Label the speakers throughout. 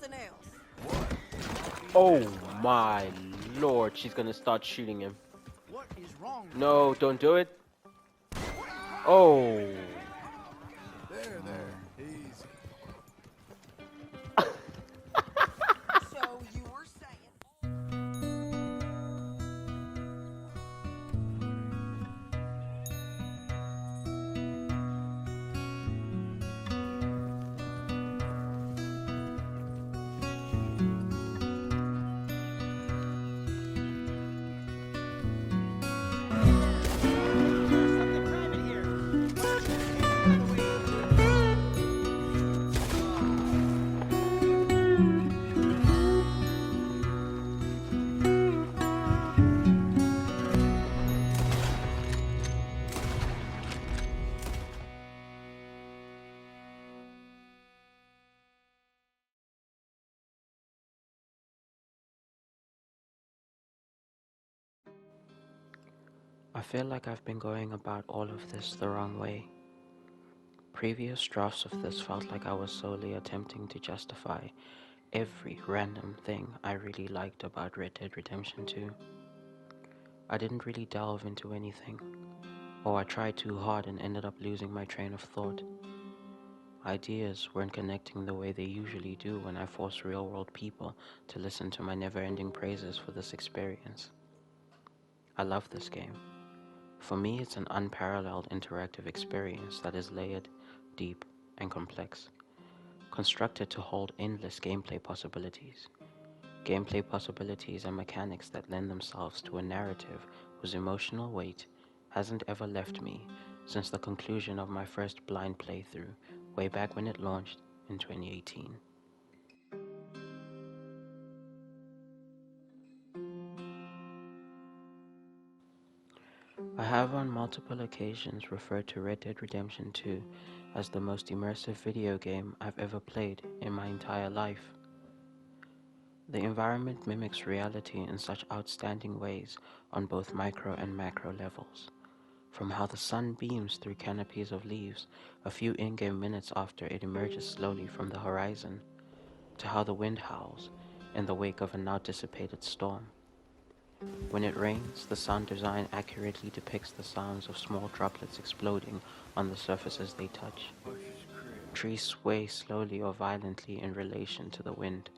Speaker 1: something else.
Speaker 2: Oh my lord, she's gonna start shooting him.
Speaker 3: What is wrong?
Speaker 2: No, don't do it. Oh.
Speaker 3: There. Easy.
Speaker 1: So you were saying.
Speaker 4: I feel like I've been going about all of this the wrong way. Previous drafts of this felt like I was solely attempting to justify every random thing I really liked about Red Dead Redemption 2. I didn't really delve into anything, or I tried too hard and ended up losing my train of thought. Ideas weren't connecting the way they usually do when I force real-world people to listen to my never-ending praises for this experience. I love this game. For me, it's an unparalleled interactive experience that is layered, deep, and complex, constructed to hold endless gameplay possibilities. Gameplay possibilities and mechanics that lend themselves to a narrative whose emotional weight hasn't ever left me since the conclusion of my first blind playthrough way back when it launched in 2018. I have on multiple occasions referred to Red Dead Redemption 2 as the most immersive video game I've ever played in my entire life. The environment mimics reality in such outstanding ways on both micro and macro levels. From how the sun beams through canopies of leaves a few in-game minutes after it emerges slowly from the horizon, to how the wind howls in the wake of a now dissipated storm. When it rains, the sound design accurately depicts the sounds of small droplets exploding on the surfaces they touch. Trees sway slowly or violently in relation to the wind.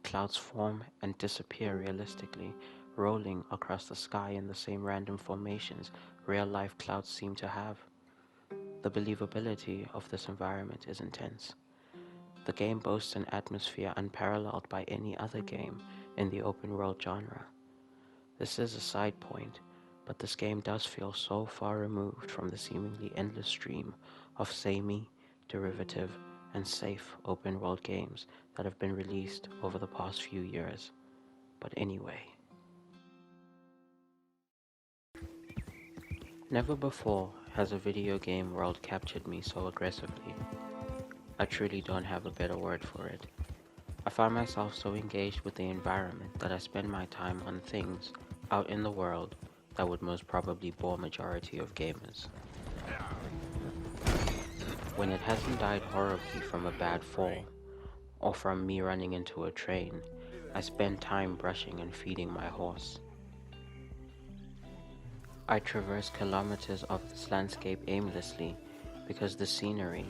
Speaker 4: Clouds form and disappear realistically, rolling across the sky in the same random formations real-life clouds seem to have. The believability of this environment is intense. The game boasts an atmosphere unparalleled by any other game in the open-world genre. This is a side point, but this game does feel so far removed from the seemingly endless stream of samey, derivative, and safe open-world games that have been released over the past few years. But anyway. Never before has a video game world captured me so aggressively. I truly don't have a better word for it. I find myself so engaged with the environment that I spend my time on things out in the world that would most probably bore majority of gamers. When it hasn't died horribly from a bad fall, or from me running into a train, I spend time brushing and feeding my horse. I traverse kilometers of this landscape aimlessly because the scenery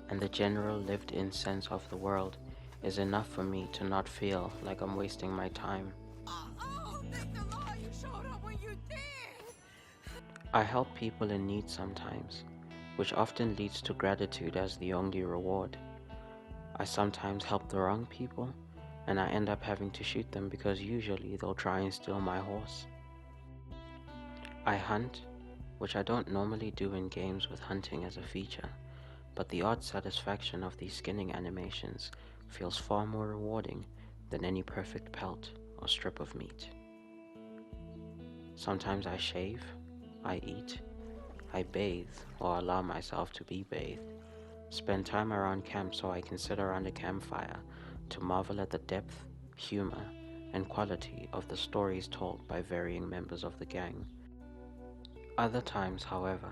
Speaker 4: and the general lived-in sense of the world is enough for me to not feel like I'm wasting my time.
Speaker 1: Oh, thank the Lord you showed up when you did.
Speaker 4: I help people in need sometimes, which often leads to gratitude as the only reward. I sometimes help the wrong people, and I end up having to shoot them because usually they'll try and steal my horse. I hunt, which I don't normally do in games with hunting as a feature, but the odd satisfaction of these skinning animations feels far more rewarding than any perfect pelt or strip of meat. Sometimes I shave, I eat, I bathe or allow myself to be bathed, spend time around camp so I can sit around a campfire to marvel at the depth, humor, and quality of the stories told by varying members of the gang. Other times, however,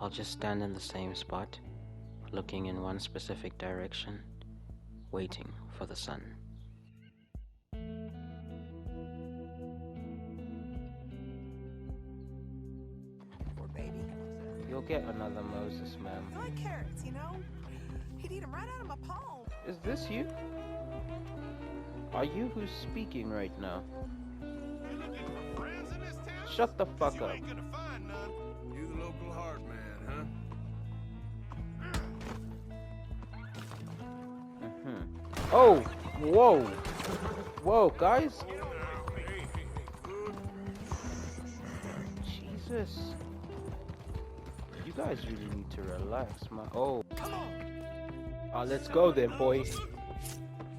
Speaker 4: I'll just stand in the same spot, looking in one specific direction, waiting for the sun.
Speaker 1: Poor baby.
Speaker 2: You'll get another Moses, ma'am.
Speaker 1: I like carrots, you know? He'd eat them right out of my palm.
Speaker 2: Is this you? Are you who's speaking right now? Shut the fuck up.
Speaker 3: You the local hard man, huh?
Speaker 2: Oh, whoa. Whoa, guys. Jesus. You guys really need to relax, man. Oh. Let's go then, boy.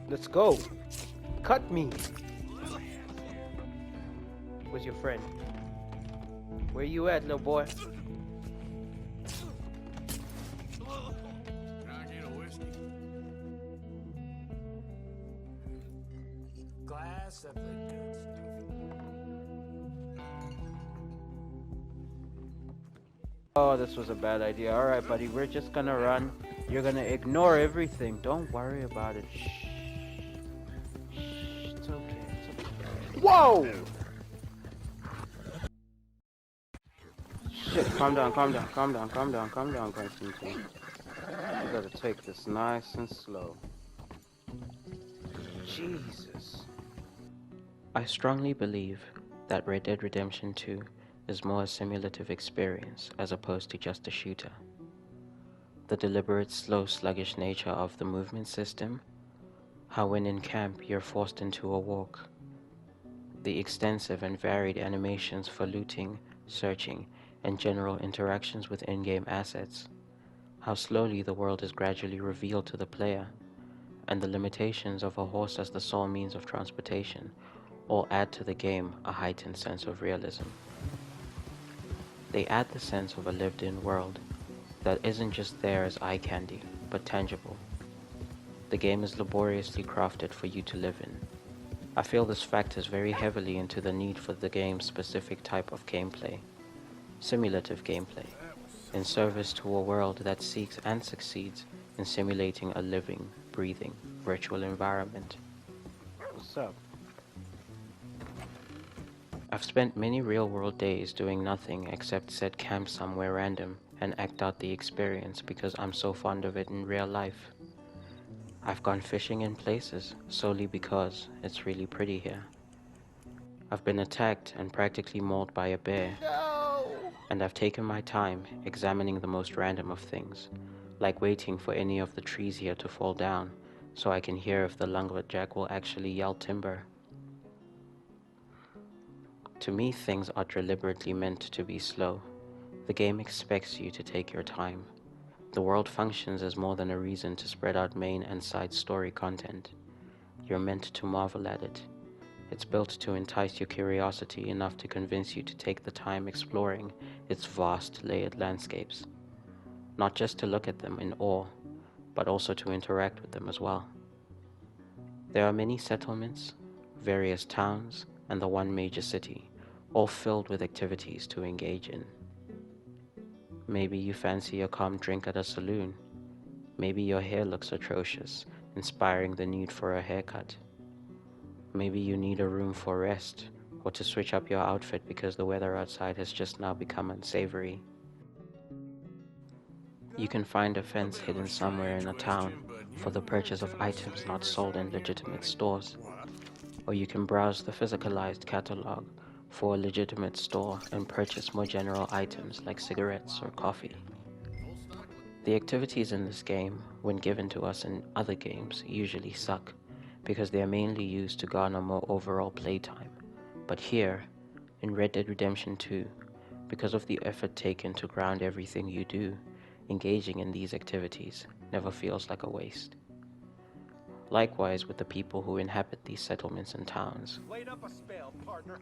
Speaker 2: Let's go. Cut me. Where's your friend? Where you at, little boy?
Speaker 3: Can I get a whiskey? Glass of the good stuff.
Speaker 2: Oh, this was a bad idea. Alright, buddy, we're just gonna run. You're gonna ignore everything. Don't worry about it. Shh. Shh. It's okay. It's okay. Whoa! Shit, calm down, Constantine. You gotta take this nice and slow. Jesus.
Speaker 4: I strongly believe that Red Dead Redemption 2 is more a simulative experience as opposed to just a shooter. The deliberate, slow, sluggish nature of the movement system, how when in camp you're forced into a walk, the extensive and varied animations for looting, searching, and general interactions with in-game assets, how slowly the world is gradually revealed to the player, and the limitations of a horse as the sole means of transportation all add to the game a heightened sense of realism. They add the sense of a lived-in world that isn't just there as eye candy, but tangible. The game is laboriously crafted for you to live in. I feel this factors very heavily into the need for the game's specific type of gameplay, simulative gameplay, in service to a world that seeks and succeeds in simulating a living, breathing, virtual environment.
Speaker 2: What's up?
Speaker 4: I've spent many real-world days doing nothing except set camp somewhere random and act out the experience because I'm so fond of it in real life. I've gone fishing in places solely because it's really pretty here. I've been attacked and practically mauled by a bear. And I've taken my time examining the most random of things, like waiting for any of the trees here to fall down so I can hear if the lumberjack will actually yell timber. To me, things are deliberately meant to be slow. The game expects you to take your time. The world functions as more than a reason to spread out main and side story content. You're meant to marvel at it. It's built to entice your curiosity enough to convince you to take the time exploring its vast, layered landscapes. Not just to look at them in awe, but also to interact with them as well. There are many settlements, various towns, and the one major city, all filled with activities to engage in. Maybe you fancy a calm drink at a saloon. Maybe your hair looks atrocious, inspiring the need for a haircut. Maybe you need a room for rest, or to switch up your outfit because the weather outside has just now become unsavory. You can find a fence hidden somewhere in a town for the purchase of items not sold in legitimate stores. Or you can browse the physicalized catalog for a legitimate store and purchase more general items like cigarettes or coffee. The activities in this game, when given to us in other games, usually suck, because they are mainly used to garner more overall playtime. But here, in Red Dead Redemption 2, because of the effort taken to ground everything you do, engaging in these activities never feels like a waste. Likewise with the people who inhabit these settlements and towns.
Speaker 3: Laid up a spell, partner.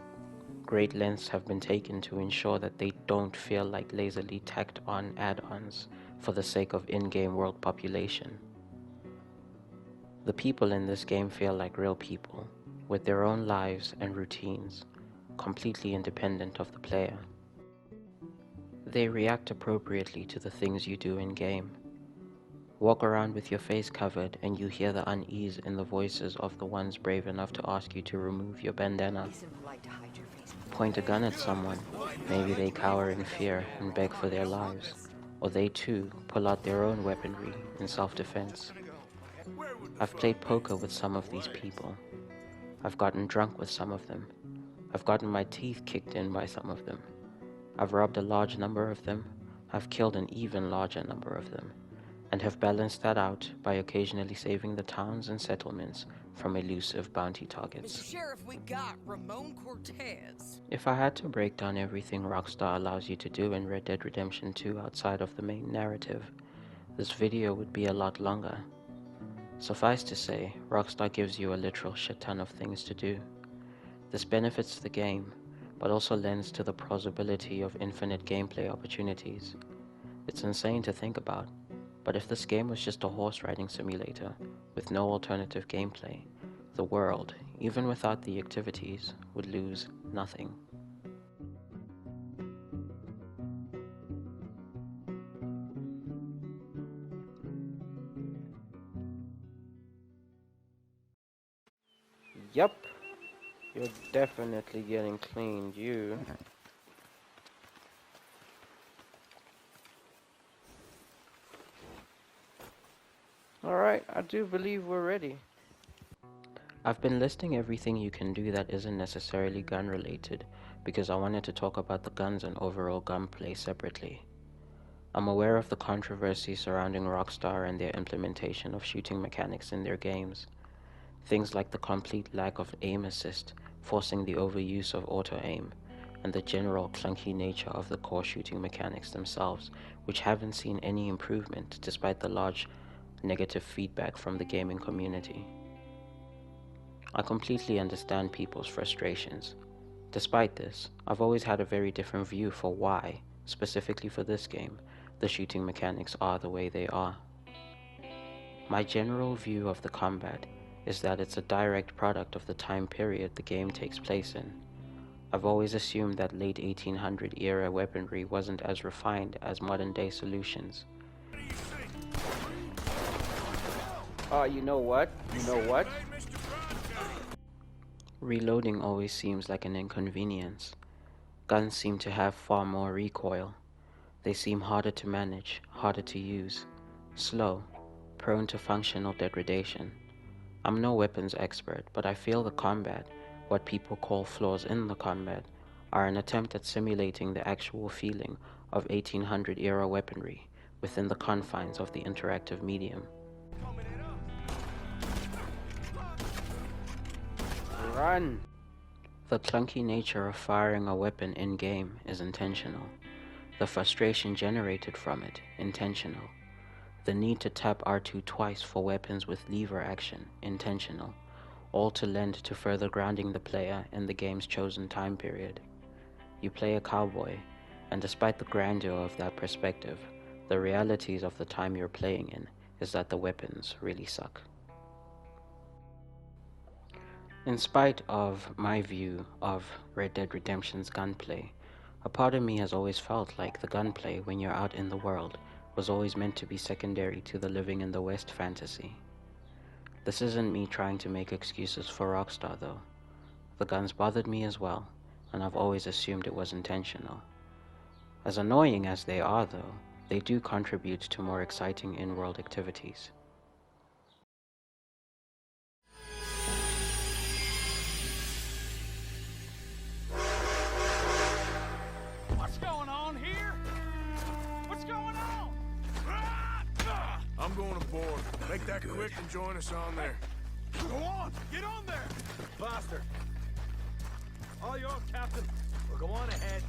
Speaker 4: Great lengths have been taken to ensure that they don't feel like lazily tacked on add-ons for the sake of in-game world population. The people in this game feel like real people, with their own lives and routines, completely independent of the player. They react appropriately to the things you do in-game. Walk around with your face covered and you hear the unease in the voices of the ones brave enough to ask you to remove your bandana. Point a gun at someone, maybe they cower in fear and beg for their lives, or they too pull out their own weaponry in self-defense. I've played poker with some of these people. I've gotten drunk with some of them. I've gotten my teeth kicked in by some of them. I've robbed a large number of them. I've killed an even larger number of them, and have balanced that out by occasionally saving the towns and settlements from elusive bounty targets.
Speaker 1: Mr. Sheriff, we got Ramon Cortez.
Speaker 4: If I had to break down everything Rockstar allows you to do in Red Dead Redemption 2 outside of the main narrative, this video would be a lot longer. Suffice to say, Rockstar gives you a literal shit ton of things to do. This benefits the game, but also lends to the plausibility of infinite gameplay opportunities. It's insane to think about, but if this game was just a horse riding simulator with no alternative gameplay, the world, even without the activities, would lose nothing.
Speaker 2: Yup. You're definitely getting cleaned, you. Alright, I do believe we're ready.
Speaker 4: I've been listing everything you can do that isn't necessarily gun related because I wanted to talk about the guns and overall gunplay separately. I'm aware of the controversy surrounding Rockstar and their implementation of shooting mechanics in their games. Things like the complete lack of aim assist, forcing the overuse of auto-aim, and the general clunky nature of the core shooting mechanics themselves, which haven't seen any improvement despite the large negative feedback from the gaming community. I completely understand people's frustrations. Despite this, I've always had a very different view for why, specifically for this game, the shooting mechanics are the way they are. My general view of the combat is that it's a direct product of the time period the game takes place in. I've always assumed that late 1800 era weaponry wasn't as refined as modern day solutions.
Speaker 2: You know what?
Speaker 4: Reloading always seems like an inconvenience. Guns seem to have far more recoil. They seem harder to manage, harder to use, slow, prone to functional degradation. I'm no weapons expert, but I feel the combat, what people call flaws in the combat, are an attempt at simulating the actual feeling of 1800 era weaponry within the confines of the interactive medium.
Speaker 2: Run!
Speaker 4: The clunky nature of firing a weapon in-game is intentional. The frustration generated from it, intentional. The need to tap R2 twice for weapons with lever action, intentional, all to lend to further grounding the player in the game's chosen time period. You play a cowboy, and despite the grandeur of that perspective, the realities of the time you're playing in is that the weapons really suck. In spite of my view of Red Dead Redemption's gunplay, a part of me has always felt like the gunplay when you're out in the world was always meant to be secondary to the living in the West fantasy. This isn't me trying to make excuses for Rockstar though. The guns bothered me as well, and I've always assumed it was intentional. As annoying as they are though, they do contribute to more exciting in-world activities.
Speaker 3: What's going on here? What's going on? I'm going aboard. Make that quick and join us on there. Go on! Get on there!
Speaker 5: Faster. All yours, Captain. Well, go on ahead.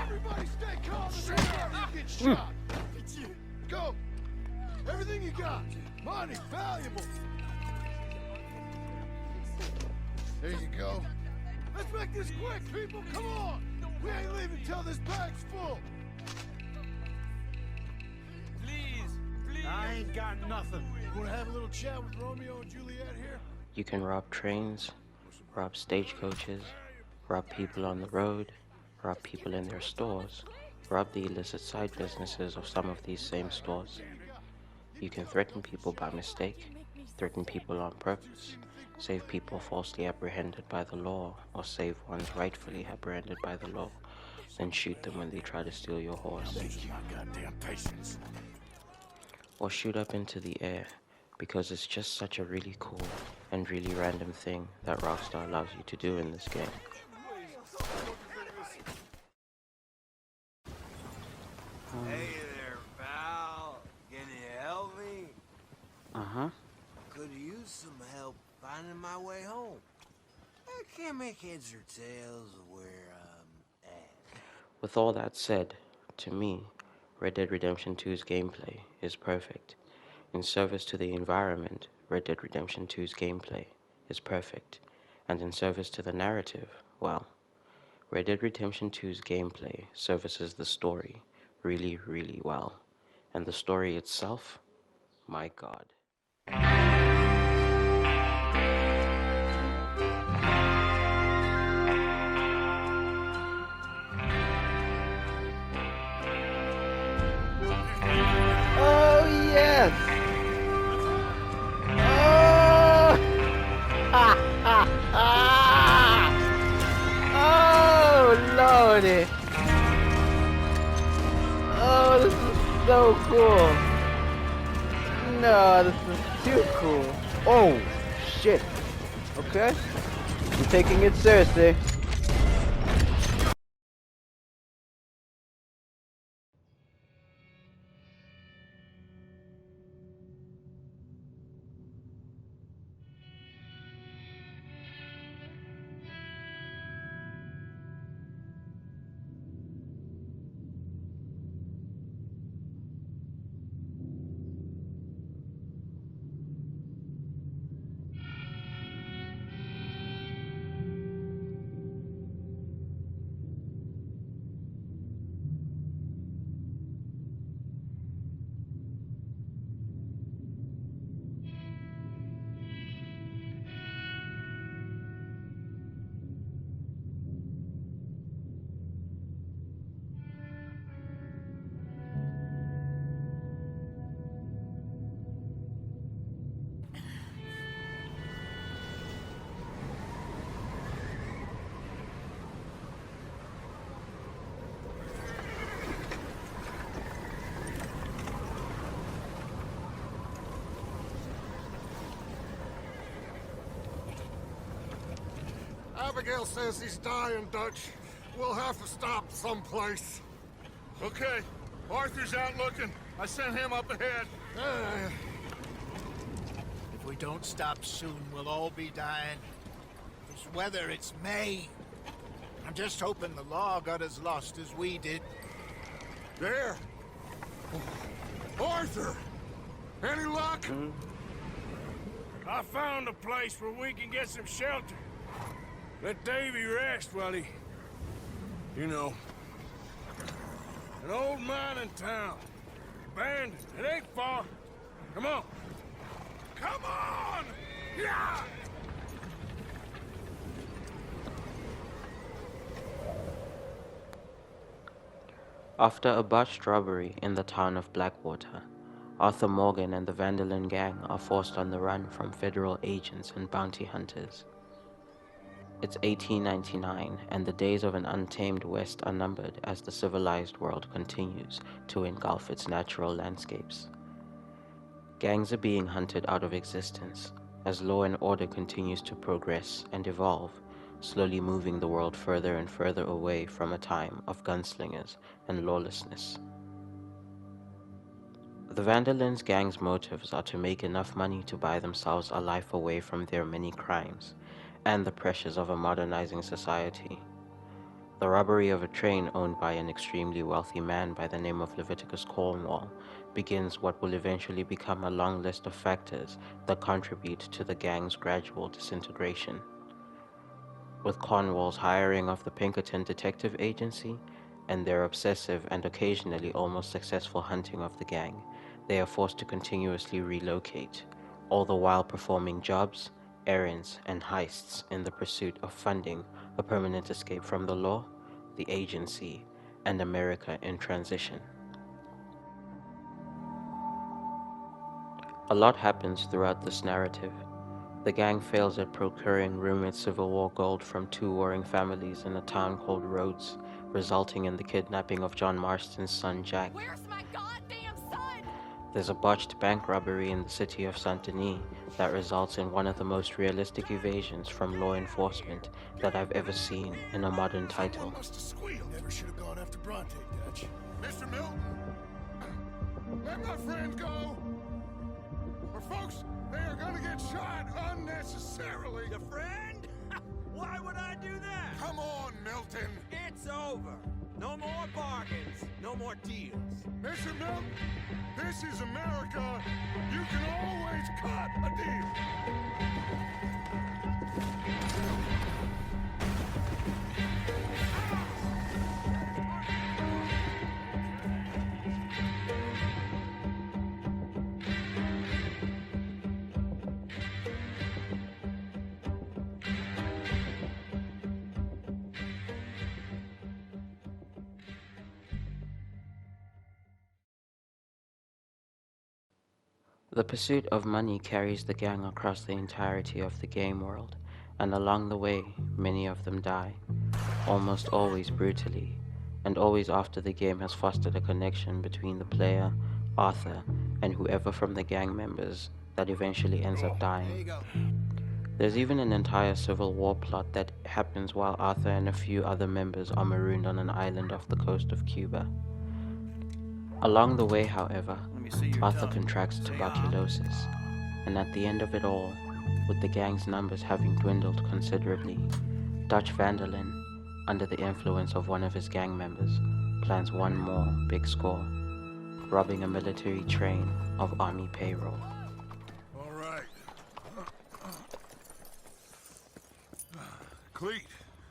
Speaker 3: Everybody stay calm and you get shot. Go! Everything you got. Money, valuable. There you go. Let's make this quick, people. Come on. We ain't leaving till this bag's full.
Speaker 5: I ain't got nothing.
Speaker 3: Want to have a little chat with Romeo and Juliet here?
Speaker 4: You can rob trains, rob stagecoaches, rob people on the road, rob people in their stores, rob the illicit side businesses of some of these same stores. You can threaten people by mistake, threaten people on purpose, save people falsely apprehended by the law, or save ones rightfully apprehended by the law, then shoot them when they try to steal your horse.
Speaker 3: My goddamn patience.
Speaker 4: Or shoot up into the air, because it's just such a really cool and really random thing that Rockstar allows you to do in this game.
Speaker 6: Hey there, pal. Can you help me?
Speaker 2: Uh-huh.
Speaker 6: Could use some help finding my way home. I can't make heads or tails of where I'm at.
Speaker 4: With all that said, to me, Red Dead Redemption 2's gameplay is perfect. In service to the environment, Red Dead Redemption 2's gameplay is perfect. And in service to the narrative, well, Red Dead Redemption 2's gameplay services the story really, really well. And the story itself, my god.
Speaker 2: Oh, yes! Oh! Ha, ha, ha! Oh, lordy! Oh, this is so cool! No, this is too cool. Oh, shit. Okay. I'm taking it seriously.
Speaker 3: Abigail says he's dying, Dutch. We'll have to stop someplace. Okay. Arthur's out looking. I sent him up ahead.
Speaker 7: If we don't stop soon, we'll all be dying. This weather, it's May. I'm just hoping the law got as lost as we did.
Speaker 3: There. Arthur! Any luck? I found a place where we can get some shelter. Let Davy rest while he... You know. An old mining town. Abandoned. It ain't far. Come on. Come on! Yeah!
Speaker 4: After a botched robbery in the town of Blackwater, Arthur Morgan and the Vanderlyn gang are forced on the run from federal agents and bounty hunters. It's 1899, and the days of an untamed West are numbered as the civilized world continues to engulf its natural landscapes. Gangs are being hunted out of existence as law and order continues to progress and evolve, slowly moving the world further and further away from a time of gunslingers and lawlessness. The Vanderlyn's gang's motives are to make enough money to buy themselves a life away from their many crimes and the pressures of a modernizing society. The robbery of a train owned by an extremely wealthy man by the name of Leviticus Cornwall begins what will eventually become a long list of factors that contribute to the gang's gradual disintegration. With Cornwall's hiring of the Pinkerton Detective Agency and their obsessive and occasionally almost successful hunting of the gang, they are forced to continuously relocate, all the while performing jobs, errands, and heists in the pursuit of funding a permanent escape from the law, the agency, and America in transition. A lot happens throughout this narrative. The gang fails at procuring rumored Civil War gold from two warring families in a town called Rhodes, resulting in the kidnapping of John Marston's son Jack.
Speaker 1: Where's my goddamn son?
Speaker 4: There's a botched bank robbery in the city of Saint Denis that results in one of the most realistic evasions from law enforcement that I've ever seen in a modern title.
Speaker 3: Someone must have squealed. Never should have gone after Bronte, Dutch. Mr. Milton, let my friends go. Or folks, they are gonna get shot unnecessarily.
Speaker 5: Your friend? Why would I do that?
Speaker 3: Come on, Milton.
Speaker 5: It's over. No more bargains. No more deals.
Speaker 3: Mr. Milton, this is America. You can always cut a deal.
Speaker 4: The pursuit of money carries the gang across the entirety of the game world, and along the way, many of them die, almost always brutally, and always after the game has fostered a connection between the player, Arthur, and whoever from the gang members that eventually ends up dying. There's even an entire Civil War plot that happens while Arthur and a few other members are marooned on an island off the coast of Cuba. Along the way, however, Arthur contracts tuberculosis, and at the end of it all, with the gang's numbers having dwindled considerably, Dutch Vanderlyn, under the influence of one of his gang members, plans one more big score, robbing a military train of army payroll.
Speaker 3: All right. Cleet,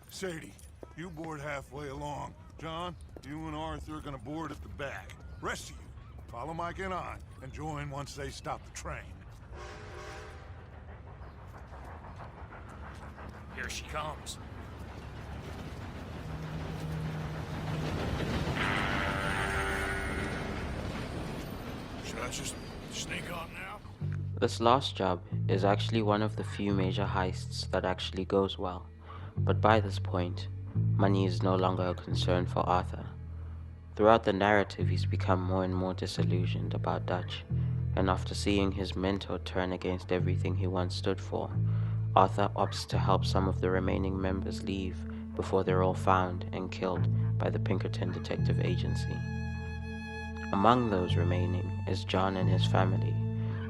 Speaker 3: Sadie, you board halfway along. John, you and Arthur are gonna board at the back. Rest of you, follow Mike and I, and join once they stop the train. Here she comes. Should I just sneak on now?
Speaker 4: This last job is actually one of the few major heists that actually goes well, but by this point, money is no longer a concern for Arthur. Throughout the narrative, he's become more and more disillusioned about Dutch, and after seeing his mentor turn against everything he once stood for, Arthur opts to help some of the remaining members leave before they're all found and killed by the Pinkerton Detective Agency. Among those remaining is John and his family,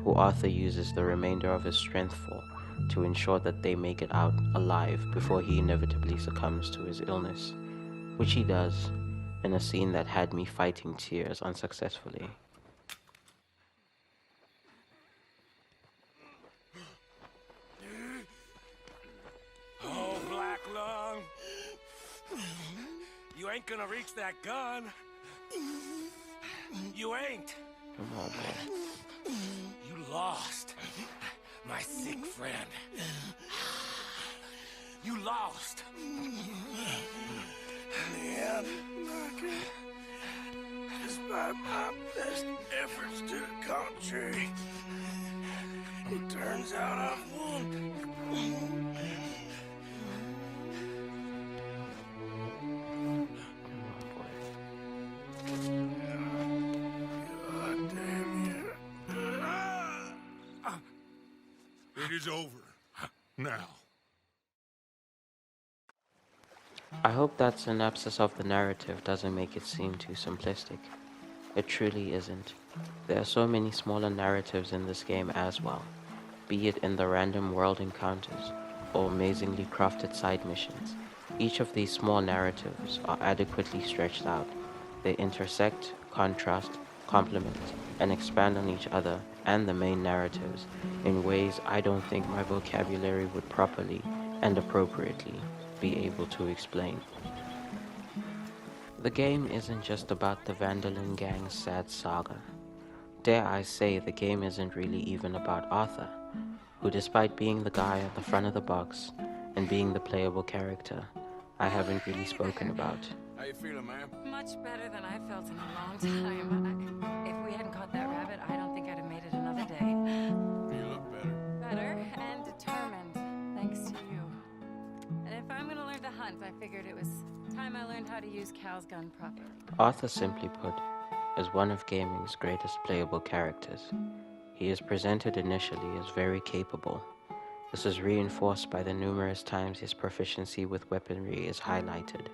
Speaker 4: who Arthur uses the remainder of his strength for to ensure that they make it out alive before he inevitably succumbs to his illness, which he does in a scene that had me fighting tears unsuccessfully.
Speaker 5: Oh, Black Lung. You ain't gonna reach that gun. You ain't.
Speaker 4: Come on, boy.
Speaker 5: You lost. My sick friend. You lost. In the end, despite my best efforts to the contrary, it turns out I've won. God damn you.
Speaker 3: It is over. Now.
Speaker 4: I hope that synopsis of the narrative doesn't make it seem too simplistic. It truly isn't. There are so many smaller narratives in this game as well, be it in the random world encounters or amazingly crafted side missions. Each of these small narratives are adequately stretched out. They intersect, contrast, complement, and expand on each other and the main narratives in ways I don't think my vocabulary would properly and appropriately be able to explain. The game isn't just about the Vanderlyn gang's sad saga. Dare I say the game isn't really even about Arthur, who despite being the guy at the front of the box and being the playable character, I haven't really spoken about.
Speaker 3: How you feeling, ma'am?
Speaker 1: Much better than I felt in a long time. If we hadn't caught that rabbit, I don't think I'd have made it another day.
Speaker 3: You look better.
Speaker 1: Better and determined, thanks to you. And if I'm gonna learn to hunt, I figured it was time I learned how to use Cal's gun properly.
Speaker 4: Arthur, simply put, is one of gaming's greatest playable characters. He is presented initially as very capable. This is reinforced by the numerous times his proficiency with weaponry is highlighted,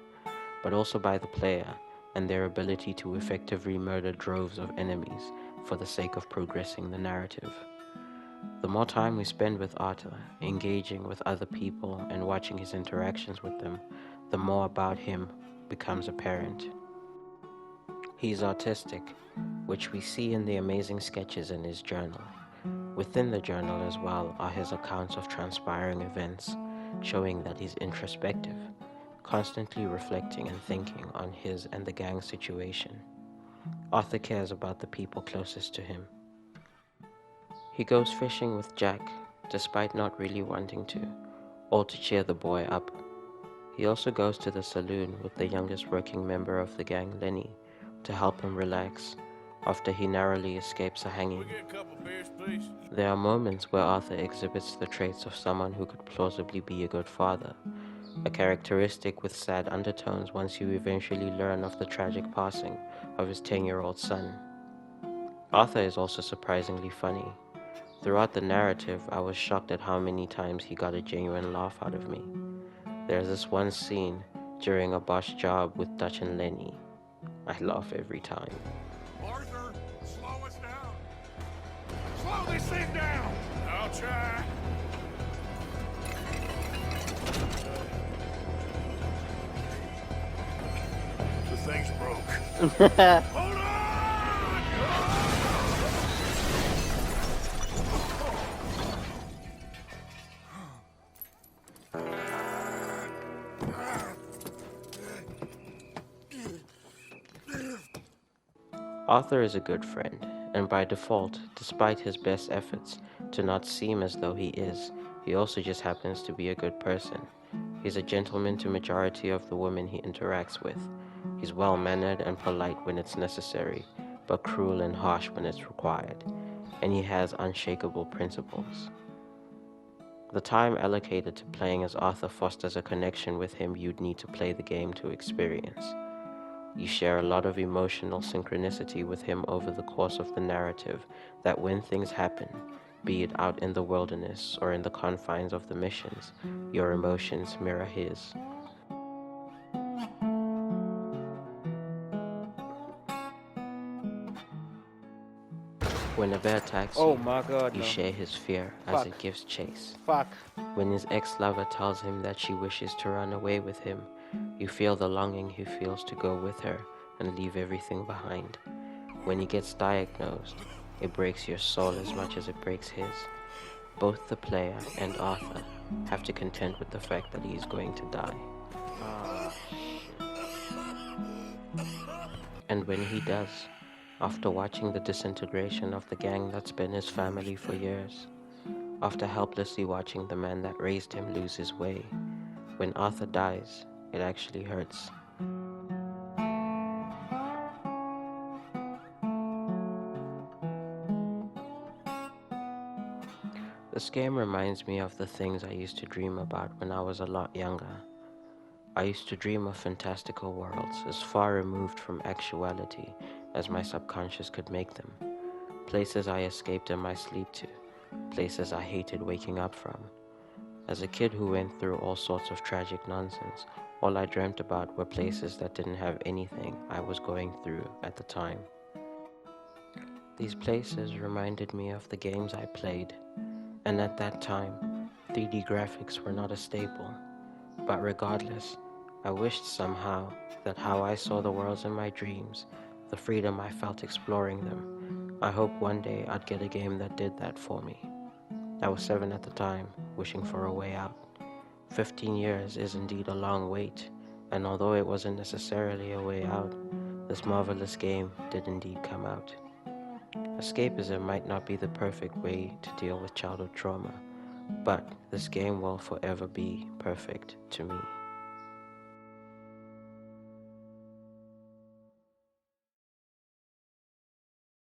Speaker 4: but also by the player and their ability to effectively murder droves of enemies for the sake of progressing the narrative. The more time we spend with Arthur, engaging with other people and watching his interactions with them, the more about him becomes apparent. He's artistic, which we see in the amazing sketches in his journal. Within the journal as well are his accounts of transpiring events, showing that he's introspective, constantly reflecting and thinking on his and the gang's situation. Arthur cares about the people closest to him. He goes fishing with Jack, despite not really wanting to, all to cheer the boy up. He also goes to the saloon with the youngest working member of the gang, Lenny, to help him relax, after he narrowly escapes a hanging.
Speaker 3: We get a couple beers, please.
Speaker 4: There are moments where Arthur exhibits the traits of someone who could plausibly be a good father, a characteristic with sad undertones once you eventually learn of the tragic passing of his 10-year-old son. Arthur is also surprisingly funny. Throughout the narrative, I was shocked at how many times he got a genuine laugh out of me. There's this one scene during a botched job with Dutch and Lenny. I laugh every time.
Speaker 3: Arthur, slow us down. Slow this thing down. I'll try. The thing's broke. Hold on!
Speaker 4: Arthur is a good friend, and by default, despite his best efforts to not seem as though he is, he also just happens to be a good person. He's a gentleman to majority of the women he interacts with. He's well-mannered and polite when it's necessary, but cruel and harsh when it's required, and he has unshakable principles. The time allocated to playing as Arthur fosters a connection with him you'd need to play the game to experience. You share a lot of emotional synchronicity with him over the course of the narrative that when things happen, be it out in the wilderness or in the confines of the missions, your emotions mirror his. When a bear attacks
Speaker 2: Oh
Speaker 4: you,
Speaker 2: my god,
Speaker 4: you
Speaker 2: no.
Speaker 4: share his fear as
Speaker 2: Fuck.
Speaker 4: it gives chase.
Speaker 2: Fuck.
Speaker 4: When his ex-lover tells him that she wishes to run away with him, you feel the longing he feels to go with her and leave everything behind. When he gets diagnosed, it breaks your soul as much as it breaks his. Both the player and Arthur have to contend with the fact that he is going to die. And when he does, after watching the disintegration of the gang that's been his family for years, after helplessly watching the man that raised him lose his way, when Arthur dies, it actually hurts. This game reminds me of the things I used to dream about when I was a lot younger. I used to dream of fantastical worlds as far removed from actuality as my subconscious could make them. Places I escaped in my sleep to, places I hated waking up from. As a kid who went through all sorts of tragic nonsense, all I dreamt about were places that didn't have anything I was going through at the time. These places reminded me of the games I played, and at that time, 3D graphics were not a staple. But regardless, I wished somehow that how I saw the worlds in my dreams, the freedom I felt exploring them, I hope one day I'd get a game that did that for me. I was 7 at the time, wishing for a way out. 15 years is indeed a long wait, and although it wasn't necessarily a way out, this marvelous game did indeed come out. Escapism might not be the perfect way to deal with childhood trauma, but this game will forever be perfect to me.